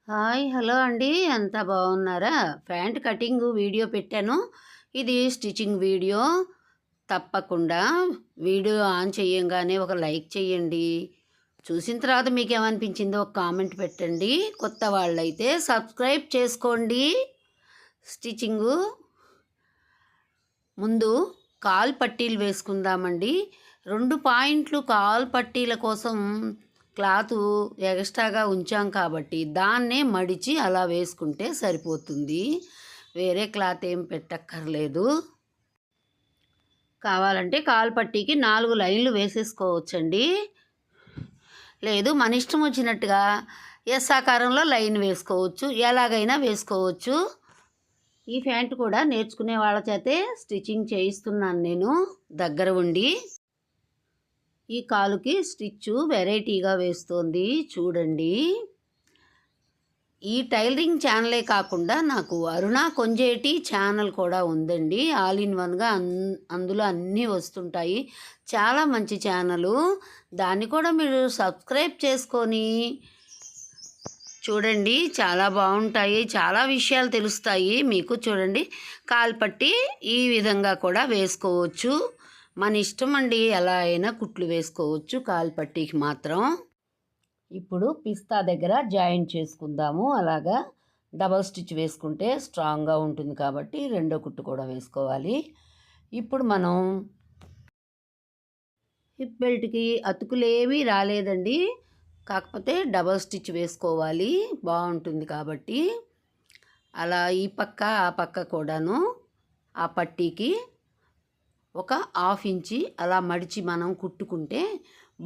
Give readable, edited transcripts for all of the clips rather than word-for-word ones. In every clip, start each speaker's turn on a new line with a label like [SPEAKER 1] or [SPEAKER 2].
[SPEAKER 1] Hi hello అండి, అంతా బాగున్నారా? ప్యాంట్ కటింగ్ వీడియో పెట్టాను. ఇది స్టిచ్చింగ్ వీడియో. తప్పకుండా వీడియో ఆన్ చేయంగానే ఒక లైక్ చేయండి. చూసిన తర్వాత మీకు ఏమనిపించిందో ఒక కామెంట్ పెట్టండి. కొత్త వాళ్ళైతే సబ్స్క్రైబ్ చేసుకోండి. స్టిచ్చింగు ముందు కాల్ పట్టీలు వేసుకుందామండి. 2 పాయింట్లు కాల్ పట్టీల కోసం క్లాతు ఎక్స్ట్రాగా ఉంచాం కాబట్టి దాన్నే మడిచి అలా వేసుకుంటే సరిపోతుంది. వేరే క్లాత్ ఏం పెట్టక్కర్లేదు. కావాలంటే కాల్ పట్టీకి 4 లైన్లు వేసేసుకోవచ్చండి. లేదు మన ఇష్టం వచ్చినట్టుగా ఎస్ ఆకారంలో లైన్ వేసుకోవచ్చు, ఎలాగైనా వేసుకోవచ్చు. ఈ ప్యాంట్ కూడా నేర్చుకునే వాళ్ళ చేతే స్టిచ్చింగ్ చేయిస్తున్నాను నేను దగ్గర ఉండి. ఈ కాలుకి స్టిచ్చు వెరైటీగా వేస్తోంది చూడండి. ఈ టైలరింగ్ ఛానలే కాకుండా నాకు అరుణ కొంజేటి ఛానల్ కూడా ఉందండి. ఆల్ ఇన్ వన్గా అందులో అన్నీ వస్తుంటాయి. చాలా మంచి ఛానలు. దాన్ని కూడా మీరు సబ్స్క్రైబ్ చేసుకొని చూడండి. చాలా బాగుంటాయి, చాలా విషయాలు తెలుస్తాయి మీకు. చూడండి, కాల్పట్టి ఈ విధంగా కూడా వేసుకోవచ్చు. మన ఇష్టం అండి, ఎలా అయినా కుట్లు వేసుకోవచ్చు కాల్పట్టీకి మాత్రం. ఇప్పుడు పిస్తా దగ్గర జాయింట్ చేసుకుందాము. అలాగా డబల్ స్టిచ్ వేసుకుంటే స్ట్రాంగ్గా ఉంటుంది కాబట్టి రెండో కుట్టు కూడా వేసుకోవాలి. ఇప్పుడు మనం హిప్ బెల్ట్కి అతుకులేమీ రాలేదండి, కాకపోతే డబల్ స్టిచ్ వేసుకోవాలి, బాగుంటుంది కాబట్టి. అలా ఈ పక్క ఆ పక్క కూడాను ఆ పట్టీకి ఒక 1/2 ఇంచి అలా మడిచి మనం కుట్టుకుంటే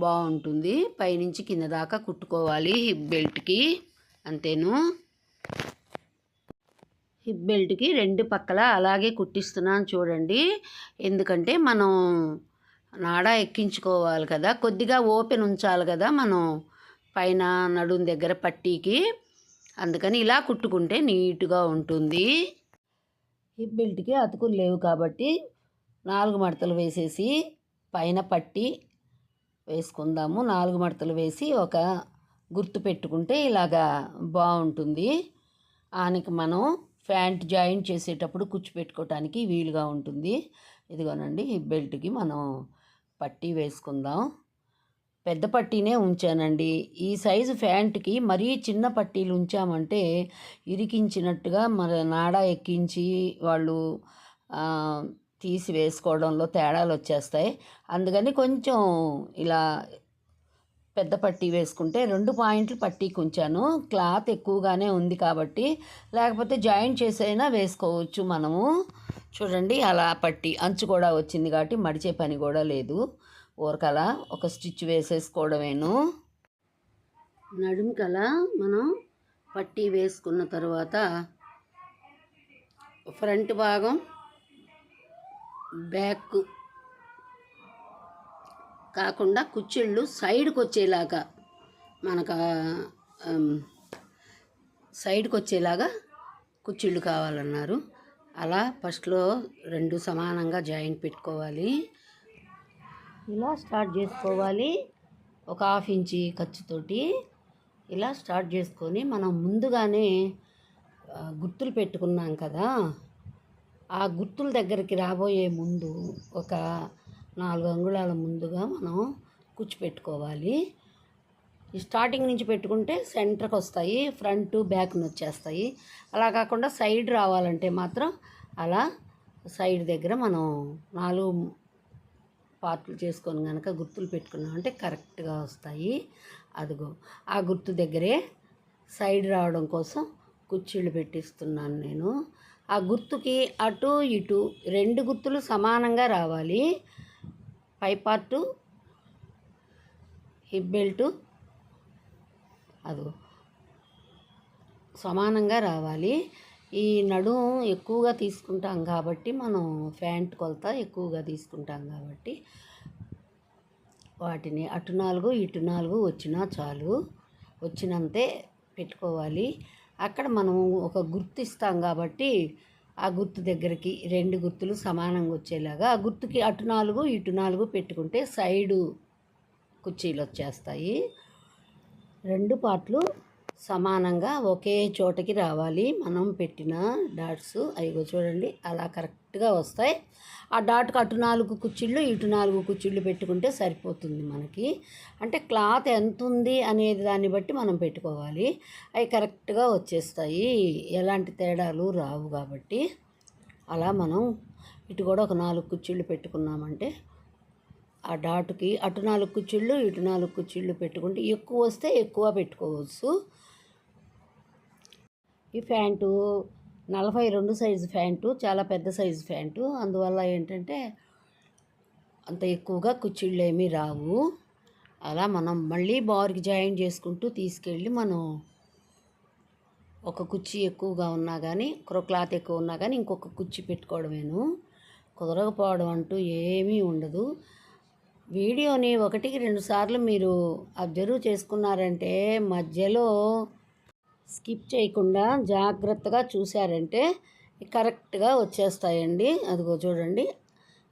[SPEAKER 1] బాగుంటుంది. పైనుంచి కింద దాకా కుట్టుకోవాలి హిప్ బెల్ట్కి, అంతేను. హిప్ బెల్ట్కి 2 పక్కల అలాగే కుట్టిస్తున్నాను చూడండి. ఎందుకంటే మనం నాడా ఎక్కించుకోవాలి కదా, కొద్దిగా ఓపెన్ ఉంచాలి కదా మనం పైన నడుం దగ్గర పట్టీకి. అందుకని ఇలా కుట్టుకుంటే నీట్గా ఉంటుంది. హిప్ బెల్ట్కి అతుకులు లేవు కాబట్టి 4 మడతలు వేసేసి పైన పట్టి వేసుకుందాము. 4 మడతలు వేసి ఒక గుర్తు పెట్టుకుంటే ఇలాగా బాగుంటుంది. ఆనికి మనం ప్యాంట్ జాయింట్ చేసేటప్పుడు కుచ్చు పెట్టుకోవటానికి వీలుగా ఉంటుంది. ఇదిగోనండి, హిప్ బెల్ట్కి మనం పట్టీ వేసుకుందాం. పెద్ద పట్టీనే ఉంచానండి. ఈ సైజు ప్యాంట్కి మరీ చిన్న పట్టీలు ఉంచామంటే ఇరికించినట్టుగా మన నాడా ఎక్కించి వాళ్ళు తీసి వేసుకోవడంలో తేడాలు వచ్చేస్తాయి. అందుకని కొంచెం ఇలా పెద్ద పట్టీ వేసుకుంటే 2 పాయింట్లు పట్టీకి ఉంచాను. క్లాత్ ఎక్కువగానే ఉంది కాబట్టి, లేకపోతే జాయింట్ చేసైనా వేసుకోవచ్చు మనము. చూడండి, అలా పట్టీ అంచు కూడా వచ్చింది కాబట్టి మడిచే పని కూడా లేదు. ఊరకలా ఒక స్టిచ్ వేసేసుకోవడమేను. నడుముకలా మనం పట్టీ వేసుకున్న తర్వాత ఫ్రంట్ భాగం బ్యాక్ కాకుండా కుచ్చిళ్ళు సైడ్కి వచ్చేలాగా మనకు సైడ్కి వచ్చేలాగా కుచ్చిళ్ళు కావాలన్నారు. అలా ఫస్ట్లో 2 సమానంగా జాయింట్ పెట్టుకోవాలి. ఇలా స్టార్ట్ చేసుకోవాలి. ఒక 1/2 ఇంచి ఖర్చుతోటి ఇలా స్టార్ట్ చేసుకొని మనం ముందుగానే గుర్తులు పెట్టుకున్నాం కదా, ఆ గుర్తుల దగ్గరికి రాబోయే ముందు ఒక 4 అంగుళాల ముందుగా మనం కూర్చిపెట్టుకోవాలి. ఈ స్టార్టింగ్ నుంచి పెట్టుకుంటే సెంటర్కి వస్తాయి, ఫ్రంట్ బ్యాక్ని వచ్చేస్తాయి. అలా కాకుండా సైడ్ రావాలంటే మాత్రం అలా సైడ్ దగ్గర మనం 4 పార్ట్లు చేసుకొని కనుక గుర్తులు పెట్టుకున్నామంటే కరెక్ట్గా వస్తాయి. అదిగో ఆ గుర్తు దగ్గరే సైడ్ రావడం కోసం కుర్చీలు పెట్టిస్తున్నాను నేను. ఆ గుర్తుకి అటు ఇటు 2 గుర్తులు సమానంగా రావాలి. పై పార్టు హిప్ బెల్టు అది సమానంగా రావాలి. ఈ నడుము ఎక్కువగా తీసుకుంటాం కాబట్టి మనం ప్యాంట్ కొలత ఎక్కువగా తీసుకుంటాం కాబట్టి వాటిని అటు 4 ఇటు 4 వచ్చినా చాలు, వచ్చినంతే పెట్టుకోవాలి. అక్కడ మనం ఒక గుర్తు ఇస్తాం కాబట్టి ఆ గుర్తు దగ్గరికి 2 గుర్తులు సమానంగా వచ్చేలాగా ఆ గుర్తుకి అటు 4 ఇటు 4 పెట్టుకుంటే సైడు కుర్చీలు వచ్చేస్తాయి. 2 పార్ట్లు సమానంగా ఒకే చోటకి రావాలి మనం పెట్టిన డాట్స్. అయ్యో చూడండి అలా కరెక్ట్గా వస్తాయి. ఆ డాట్కి అటు 4 కుచ్చిళ్ళు ఇటు 4 కుచ్చిళ్ళు పెట్టుకుంటే సరిపోతుంది మనకి. అంటే క్లాత్ ఎంత ఉంది అనేది దాన్ని బట్టి మనం పెట్టుకోవాలి. అవి కరెక్ట్గా వచ్చేస్తాయి, ఎలాంటి తేడాలు రావు కాబట్టి. అలా మనం ఇటు కూడా ఒక 4 కుచ్చిళ్ళు పెట్టుకున్నామంటే ఆ డాట్కి అటు 4 కుచ్చిళ్ళు ఇటు 4 కుచ్చిళ్ళు పెట్టుకుంటే ఎక్కువ వస్తే ఎక్కువ పెట్టుకోవచ్చు. ఈ ప్యాంటు 42 సైజు ప్యాంటు, చాలా పెద్ద సైజు ప్యాంటు. అందువల్ల ఏంటంటే అంత ఎక్కువగా కుచ్చిళ్ళు ఏమీ రావు. అలా మనం మళ్ళీ బార్కి జాయిన్ చేసుకుంటూ తీసుకెళ్ళి మనం ఒక కుర్చీ ఎక్కువగా ఉన్నా కానీ, క్లాత్ ఎక్కువ ఉన్నా కానీ ఇంకొక కుర్చీ పెట్టుకోవడమేను. కుదరకపోవడం అంటూ ఏమీ ఉండదు. వీడియోని 1కి 2 సార్లు మీరు అబ్జర్వ్ చేసుకున్నారంటే, మధ్యలో స్కిప్ చేయకుండా జాగ్రత్తగా చూశారంటే కరెక్ట్గా వచ్చేస్తాయండి. అదిగో చూడండి,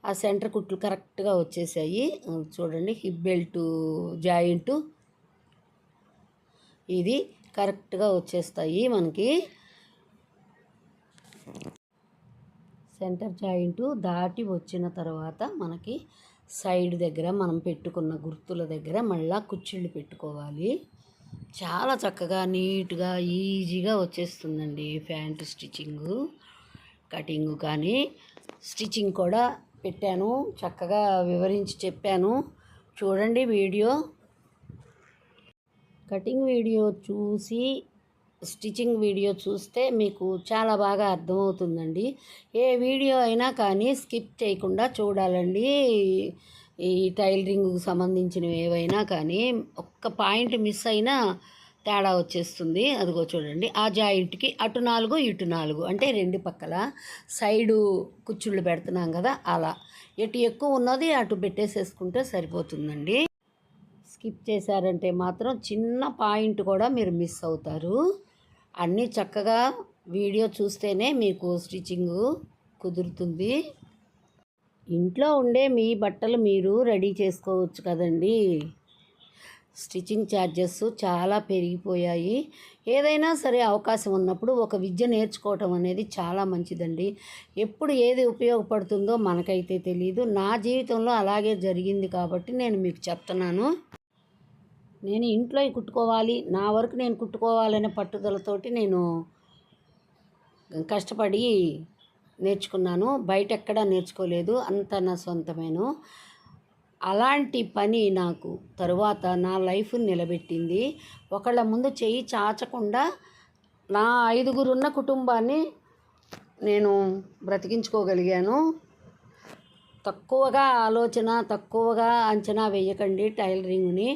[SPEAKER 1] ఆ సెంటర్ కుట్లు కరెక్ట్గా వచ్చేసాయి. చూడండి, హిప్ బెల్ట్ జాయింటు ఇది కరెక్ట్గా వచ్చేస్తాయి మనకి. సెంటర్ జాయింటు దాటి వచ్చిన తర్వాత మనకి సైడ్ దగ్గర మనం పెట్టుకున్న గుర్తుల దగ్గర మళ్ళీ కుచ్చిళ్ళు పెట్టుకోవాలి. చాలా చక్కగా నీట్గా ఈజీగా వచ్చేస్తుందండి ప్యాంటు స్టిచ్చింగు, కటింగు. కానీ స్టిచ్చింగ్ కూడా పెట్టాను, చక్కగా వివరించి చెప్పాను. చూడండి వీడియో. కటింగ్ వీడియో చూసి స్టిచ్చింగ్ వీడియో చూస్తే మీకు చాలా బాగా అర్థమవుతుందండి. ఏ వీడియో అయినా కానీ స్కిప్ చేయకుండా చూడాలండి. ఈ టైలరింగ్కి సంబంధించినవి ఏవైనా కానీ ఒక్క పాయింట్ మిస్ అయినా తేడా వచ్చేస్తుంది. అదిగో చూడండి, ఆ జాయింట్కి అటు 4 ఇటు 4 అంటే 2 పక్కల సైడు కుచ్చుళ్ళు పెడుతున్నాం కదా, అలా ఎటు ఎక్కువ ఉన్నది అటు పెట్టేసేసుకుంటే సరిపోతుందండి. స్కిప్ చేశారంటే మాత్రం చిన్న పాయింట్ కూడా మీరు మిస్ అవుతారు. అన్నీ చక్కగా వీడియో చూస్తేనే మీకు స్టిచ్చింగు కుదురుతుంది. ఇంట్లో ఉండే మీ బట్టలు మీరు రెడీ చేసుకోవచ్చు కదండి. స్టిచ్చింగ్ ఛార్జెస్ చాలా పెరిగిపోయాయి. ఏదైనా సరే అవకాశం ఉన్నప్పుడు ఒక విద్య నేర్చుకోవటం అనేది చాలా మంచిదండి. ఎప్పుడు ఏది ఉపయోగపడుతుందో మనకైతే తెలియదు. నా జీవితంలో అలాగే జరిగింది కాబట్టి నేను మీకు చెప్తున్నాను. నేను ఇంట్లో కుట్టుకోవాలి, నా వరకు నేను కుట్టుకోవాలనే పట్టుదలతోటి నేను కష్టపడి నేర్చుకున్నాను. బయట ఎక్కడా నేర్చుకోలేదు, అంతా నా సొంతమేను. అలాంటి పని నాకు తరువాత నా లైఫ్ని నిలబెట్టింది. ఒకళ్ళ ముందు చెయ్యి చాచకుండా నా 5గురు ఉన్న కుటుంబాన్ని నేను బ్రతికించుకోగలిగాను. తక్కువగా ఆలోచన, తక్కువగా అంచనా వేయకండి టైలరింగ్ని.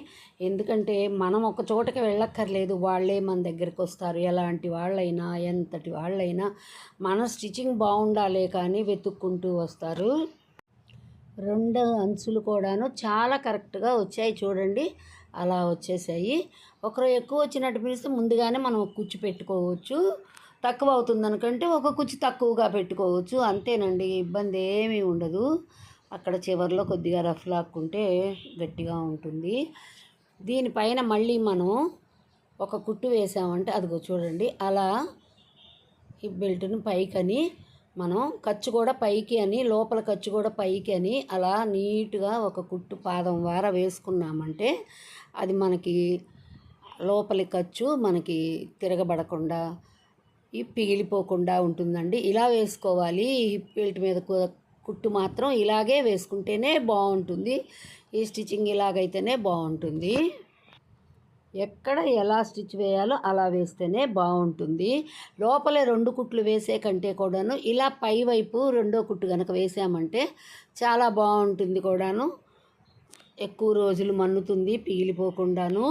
[SPEAKER 1] ఎందుకంటే మనం ఒక చోటకి వెళ్ళక్కర్లేదు, వాళ్ళే మన దగ్గరికి వస్తారు. ఎలాంటి వాళ్ళైనా, ఎంతటి వాళ్ళైనా మన స్టిచ్చింగ్ బాగుండాలే కానీ వెతుక్కుంటూ వస్తారు. 2 అంచులు కూడాను చాలా కరెక్ట్గా వచ్చాయి చూడండి, అలా వచ్చేసాయి. ఒకరు ఎక్కువ వచ్చినట్టు పిలిస్తే ముందుగానే మనం ఒక కుచ్చు పెట్టుకోవచ్చు. తక్కువ అవుతుంది అనుకంటే ఒక కుచ్చు తక్కువగా పెట్టుకోవచ్చు, అంతేనండి. ఇబ్బంది ఏమీ ఉండదు. అక్కడ చివరిలో కొద్దిగా రఫ్ లాక్కుంటే గట్టిగా ఉంటుంది. దీనిపైన మళ్ళీ మనం ఒక కుట్టు వేసామంటే అదిగో చూడండి, అలా హిప్ బెల్ట్ని పైకని మనం ఖర్చు కూడా పైకి అని, లోపల ఖర్చు కూడా పైకి అని అలా నీట్గా ఒక కుట్టు పాదం వార వేసుకున్నామంటే అది మనకి లోపలి ఖర్చు మనకి తిరగబడకుండా పిగిలిపోకుండా ఉంటుందండి. ఇలా వేసుకోవాలి. హిప్ బెల్ట్ మీద కుట్టు మాత్రం ఇలాగే వేసుకుంటేనే బాగుంటుంది. ఈ స్టిచ్చింగ్ ఇలాగైతేనే బాగుంటుంది. ఎక్కడ ఎలా స్టిచ్ వేయాలో అలా వేస్తేనే బాగుంటుంది. లోపలే 2 కుట్లు వేసే కంటే కూడాను ఇలా పై వైపు 2వ కుట్టు కనుక వేసామంటే చాలా బాగుంటుంది కూడాను. ఎక్కువ రోజులు మన్నుతుంది, పిగిలిపోకుండాను.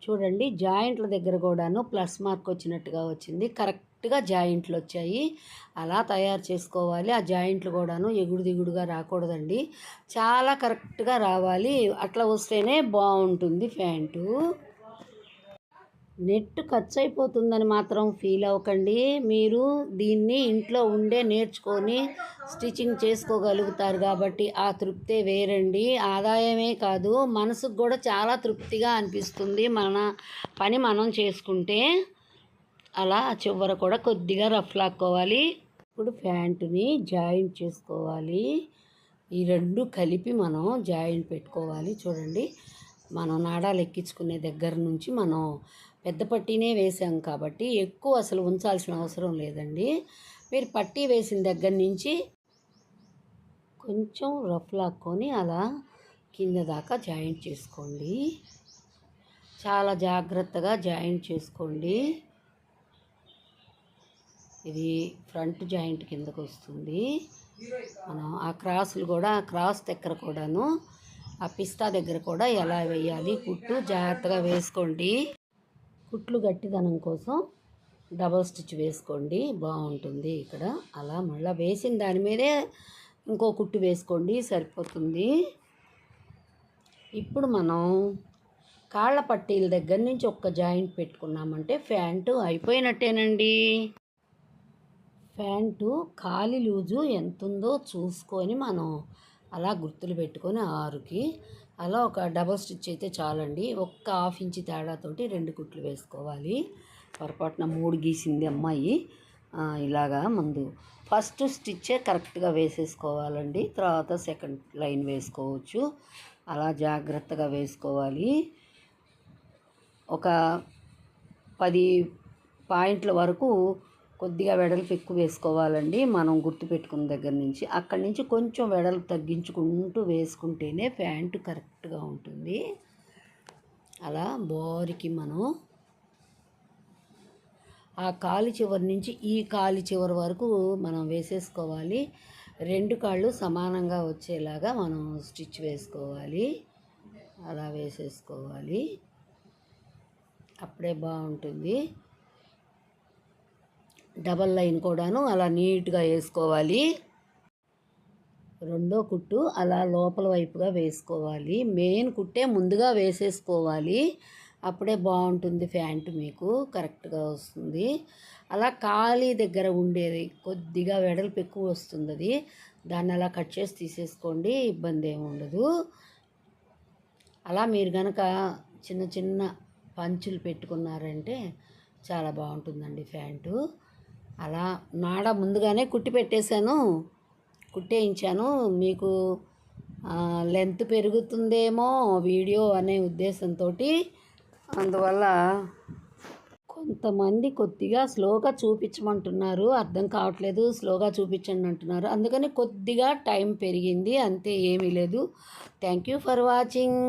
[SPEAKER 1] చూడండి, జాయింట్ల దగ్గర కూడాను ప్లస్ మార్క్ వచ్చినట్టుగా వచ్చింది. కరెక్ట్గా జాయింట్లు వచ్చాయి. అలా తయారు చేసుకోవాలి. ఆ జాయింట్లు కూడాను ఎగుడు దిగుడుగా రాకూడదండి, చాలా కరెక్ట్గా రావాలి. అట్లా వస్తేనే బాగుంటుంది ప్యాంటు. నెట్ ఖర్చు అయిపోతుందని మాత్రం ఫీల్ అవ్వకండి. మీరు దీన్ని ఇంట్లో ఉండే నేర్చుకొని స్టిచ్చింగ్ చేసుకోగలుగుతారు కాబట్టి ఆ తృప్తే వేరండి. ఆదాయమే కాదు, మనసుకు కూడా చాలా తృప్తిగా అనిపిస్తుంది మన పని మనం చేసుకుంటే. అలా చివర కూడా కొద్దిగా రఫ్ లాక్కోవాలి. ఇప్పుడు ప్యాంటుని జాయింట్ చేసుకోవాలి. ఈ రెండు కలిపి మనం జాయింట్ పెట్టుకోవాలి. చూడండి, మనం నాడాలు ఎక్కించుకునే దగ్గర నుంచి మనం పెద్ద పట్టీనే వేసాం కాబట్టి ఎక్కువ అసలు ఉంచాల్సిన అవసరం లేదండి. మీరు పట్టీ వేసిన దగ్గర నుంచి కొంచెం రఫ్ లాక్కొని అలా కింద దాకా జాయింట్ చేసుకోండి. చాలా జాగ్రత్తగా జాయింట్ చేసుకోండి. ఇది ఫ్రంట్ జాయింట్ కిందకు వస్తుంది. మనం ఆ క్రాసులు కూడా, ఆ క్రాస్ దగ్గర కూడాను, ఆ పిస్తా దగ్గర కూడా ఎలా వేయాలి కుట్టు జాగ్రత్తగా వేసుకోండి. కుట్లు గట్టిదనం కోసం డబల్ స్టిచ్ వేసుకోండి, బాగుంటుంది. ఇక్కడ అలా మళ్ళీ వేసిన దాని మీదే ఇంకో కుట్టు వేసుకోండి, సరిపోతుంది. ఇప్పుడు మనం కాళ్ళ పట్టీల దగ్గర నుంచి ఒక్క జాయింట్ పెట్టుకున్నామంటే ప్యాంటు అయిపోయినట్టేనండి. ప్యాంటు కాలి లూజు ఎంత ఉందో చూసుకొని మనం అలా గుర్తులు పెట్టుకొని 6కి అలా ఒక డబల్ స్టిచ్ అయితే చాలండి. ఒక్క హాఫ్ ఇంచ్ తేడాతోటి 2 కుట్లు వేసుకోవాలి. పొరపాటున 3 గీసింది అమ్మాయి. ఇలాగా ముందు ఫస్ట్ స్టిచ్చే కరెక్ట్గా వేసేసుకోవాలండి. తర్వాత సెకండ్ లైన్ వేసుకోవచ్చు. అలా జాగ్రత్తగా వేసుకోవాలి. ఒక 10 పాయింట్ల వరకు కొద్దిగా వెడల్పు ఎక్కువ వేసుకోవాలండి. మనం గుర్తుపెట్టుకున్న దగ్గర నుంచి అక్కడి నుంచి కొంచెం వెడల్పు తగ్గించుకుంటూ వేసుకుంటేనే ప్యాంటు కరెక్ట్గా ఉంటుంది. అలా బోరికి మనం ఆ కాలి చివరి నుంచి ఈ కాలి చివరి వరకు మనం వేసేసుకోవాలి. 2 కాళ్ళు సమానంగా వచ్చేలాగా మనం స్టిచ్ వేసుకోవాలి. అలా వేసేసుకోవాలి, అప్పుడే బాగుంటుంది. డబల్ లైన్ కూడాను అలా నీట్గా వేసుకోవాలి. రెండో కుట్టు అలా లోపల వైపుగా వేసుకోవాలి. మెయిన్ కుట్టే ముందుగా వేసేసుకోవాలి, అప్పుడే బాగుంటుంది. ప్యాంటు మీకు కరెక్ట్గా వస్తుంది. అలా ఖాళీ దగ్గర ఉండేది కొద్దిగా వెడల్పు ఎక్కువ వస్తుంది, అది దాన్ని అలా కట్ చేసి తీసేసుకోండి, ఇబ్బంది ఏమి ఉండదు. అలా మీరు కనుక చిన్న చిన్న పంచులు పెట్టుకున్నారంటే చాలా బాగుంటుందండి ప్యాంటు. అలా నాడ ముందుగానే కుట్టి పెట్టేశాను, కుట్టేయించాను. మీకు లెంత్ పెరుగుతుందేమో వీడియో అనే ఉద్దేశంతో, అందువల్ల కొంతమంది కొద్దిగా స్లోగా చూపించమంటున్నారు, అర్థం కావట్లేదు, స్లోగా చూపించండి అంటున్నారు. అందుకని కొద్దిగా టైం పెరిగింది, అంతే, ఏమీ లేదు. Thank you for watching.